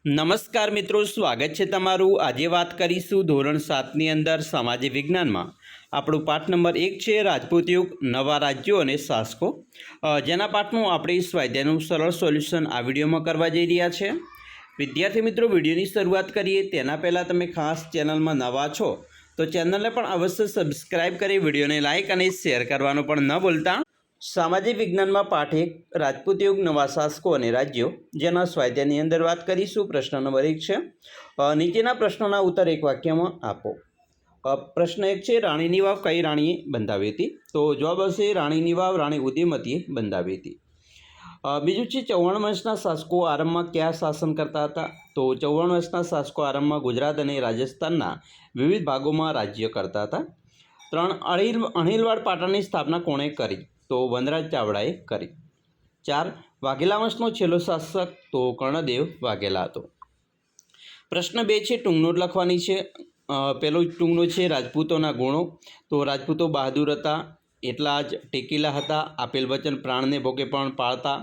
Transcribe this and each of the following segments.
નમસ્કાર મિત્રો, સ્વાગત છે તમારું। આજે વાત કરીશું ધોરણ 7ની અંદર સામાજિક વિજ્ઞાનમાં આપણું પાઠ નંબર 1 છે રાજપૂત યુગ, નવા રાજ્યો અને શાસકો, જેના પાઠનું આપણે સ્વાધ્યાયનું સરળ સોલ્યુશન આ વિડીયોમાં કરવા જઈ રહ્યા છે। વિદ્યાર્થી મિત્રો, વિડીયોની શરૂઆત કરીએ તેના પહેલાં તમે ખાસ ચેનલમાં નવા છો તો ચેનલને પણ અવશ્ય સબસ્ક્રાઈબ કરી વિડીયોને લાઇક અને શેર કરવાનું પણ ન ભૂલતા। સામાજિક વિજ્ઞાનમાં પાઠ 1 રાજપૂત યુગ, નવા શાસકો અને રાજ્યો, જેના સ્વાધ્યાયની અંદર વાત કરીશું। પ્રશ્ન નંબર 1 છે, નીચેના પ્રશ્નોના ઉત્તર એક વાક્યમાં આપો। પ્રશ્ન 1 છે, રાણીની વાવ કઈ રાણીએ બંધાવી હતી? તો જવાબ આવશે રાણીની વાવ રાણી ઉદયમતીએ બંધાવી હતી। બીજું છે, ચૌહાણ વંશના શાસકો આરંભમાં ક્યાં શાસન કરતા હતા? તો ચૌહાણ વંશના શાસકો આરંભમાં ગુજરાત અને રાજસ્થાનના વિવિધ ભાગોમાં રાજ્ય કરતા હતા। 3 અણહિલવાડ પાટણની સ્થાપના કોણે કરી? તો વનરાજ ચાવડાએ કરી। 4 વાઘેલા વંશનો છેલ્લો શાસક? તો કર્ણદેવ વાઘેલા હતો। પ્રશ્ન 2 છે, ટૂંક નોટ લખવાની છે। પહેલો ટૂંક નોટ છે રાજપૂતોના ગુણો। તો રાજપૂતો બહાદુર હતા, એટલા જ ટેકીલા હતા, આપેલ વચન પ્રાણને ભોગે પણ પાળતા,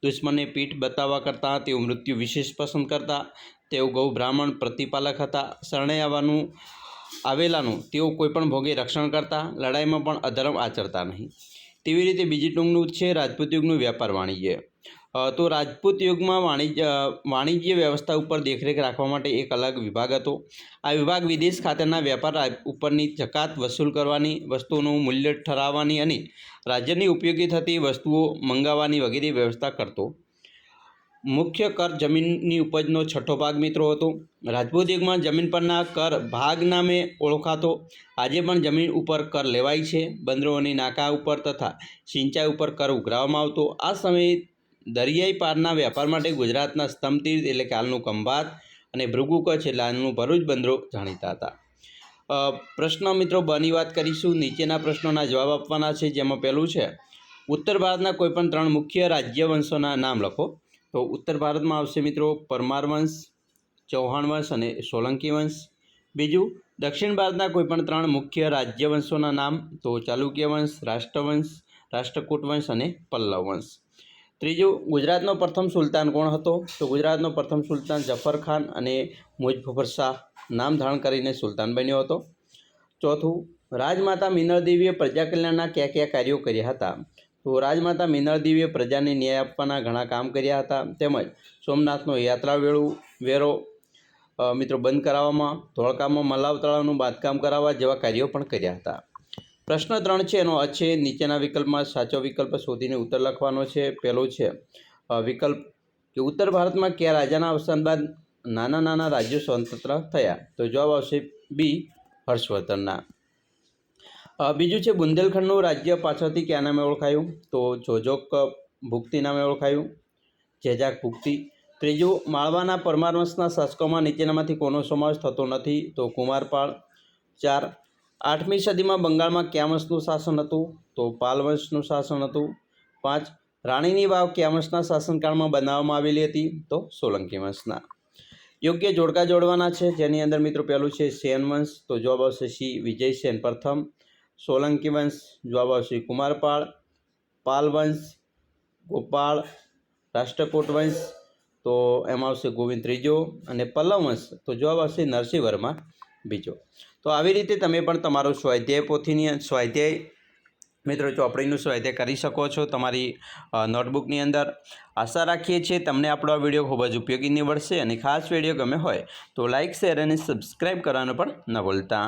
દુશ્મનને પીઠ બતાવવા કરતા, તેઓ મૃત્યુ વિશેષ પસંદ કરતા, તેઓ ગૌ બ્રાહ્મણ પ્રતિપાલક હતા, શરણે આવેલાનું તેઓ કોઈપણ ભોગે રક્ષણ કરતા, લડાઈમાં પણ અધર્મ આચરતા નહીં। તેવી રીતે બીજી ટૂંક નોટ છે રાજપૂત યુગનું વ્યાપાર વાણિજ્ય। તો રાજપૂત યુગમાં વાણિજ્ય વ્યવસ્થા ઉપર દેખરેખ રાખવા માટે એક અલગ વિભાગ હતો। આ વિભાગ વિદેશ ખાતેના વેપાર ઉપરની જકાત વસૂલ કરવાની, વસ્તુઓનું મૂલ્ય ઠરાવવાની અને રાજ્યની ઉપયોગી થતી વસ્તુઓ મંગાવવાની વગેરે વ્યવસ્થા કરતો। મુખ્ય કર જમીનની ઉપજનો 6ઠ્ઠો ભાગ મિત્રો હતો। રાજપૂત યુગમાં જમીન પરના કર ભાગ નામે ઓળખાતો। આજે પણ જમીન ઉપર કર લેવાય છે। બંદરો અને નાકા ઉપર તથા સિંચાઈ ઉપર કર ઉઘરાવવામાં આવતો। આ સમયે દરિયાઈ પારના વેપાર માટે ગુજરાતના સ્તંભ તીર્થ એટલે કે હાલનું ખંભાત અને ભૃગુ કચ્છ એટલે હાલનું ભરૂચ બંદરો જાણીતા હતા। પ્રશ્ન મિત્રો 2ની વાત કરીશું। નીચેના પ્રશ્નોના જવાબ આપવાના છે, જેમાં પહેલું છે, ઉત્તર ભારતના કોઈપણ 3 મુખ્ય રાજ્ય વંશોના નામ લખો। તો ઉત્તર ભારતમાં આવશે મિત્રો પરમાર વંશ, ચૌહાણ વંશ અને સોલંકી વંશ। બીજું, દક્ષિણ ભારતના કોઈપણ 3 મુખ્ય રાજ્ય વંશોના નામ। તો ચાલુક્ય વંશ, રાષ્ટ્રવંશ, રાષ્ટ્રકૂટ વંશ અને પલ્લવ વંશ। ત્રીજું, ગુજરાતનો પ્રથમ સુલતાન કોણ હતો? તો ગુજરાતનો પ્રથમ સુલતાન જફર ખાન અને મુઝફ્ફર શાહ નામ ધારણ કરીને સુલતાન બન્યો હતો। ચોથું, રાજમાતા મિનળ દેવીએ પ્રજા કલ્યાણના કયા કયા કાર્યો કર્યા હતા? તો રાજમાતા મિનળ દેવીએ પ્રજાને ન્યાય આપવાના ઘણા કામ કર્યા હતા, તેમજ સોમનાથનો યાત્રા વેરો મિત્રો બંધ કરાવવામાં, ધોળકામાં મલાવ તળાવનું બાંધકામ કરાવવા જેવા કાર્યો પણ કર્યા હતા। પ્રશ્ન 3 છે, એનો છે, નીચેના વિકલ્પમાં સાચો વિકલ્પ શોધીને ઉત્તર લખવાનો છે। પહેલો છે વિકલ્પ કે ઉત્તર ભારતમાં કયા રાજાના અવસાન બાદ નાના નાના રાજ્યો સ્વતંત્ર થયા? તો જવાબ આવશે બી, હર્ષવર્ધનના। બીજું છે, બુંદેલખંડનું રાજ્ય પાછળથી કયા નામે ઓળખાયું? તો જોજોક ભુક્તિ નામે ઓળખાયું, જેજાક ભુક્તિ। ત્રીજું, માળવાના પરમાર વંશના શાસકોમાં નીચેનામાંથી કોનો સમાવેશ થતો નથી? તો કુમારપાળ। 4 8મી સદીમાં બંગાળમાં કયા વંશનું શાસન હતું? તો પાલ વંશનું શાસન હતું। 5 રાણીની વાવ કયા વંશના શાસનકાળમાં બનાવવામાં આવેલી હતી? તો સોલંકી વંશના। યોગ્ય જોડકા જોડવાના છે, જેની અંદર મિત્રો પહેલું છે સેન વંશ, તો જવાબ આવશે સી, વિજયસેન પ્રથમ। સોલંકી વંશ, જવાબ આવશે કુમારપાળ। પાલ વંશ, ગોપાળ। રાષ્ટ્રકૂટ વંશ, તો એમાં આવશે ગોવિંદ ત્રીજો। અને પલ્લવ વંશ, તો જવાબ આવશે નરસિંહ વર્મા બીજો। તો આવી રીતે તમે પણ તમારો સ્વાધ્યાય મિત્રો ચોપડીનું સ્વાધ્યાય કરી શકો છો તમારી નોટબુકની અંદર। આશા રાખીએ છીએ તમને આપણો આ વિડીયો ખૂબ જ ઉપયોગી નીવડશે, અને ખાસ વિડીયો ગમે હોય તો લાઇક, શેર અને સબસ્ક્રાઈબ કરવાનું પણ ન ભૂલતા।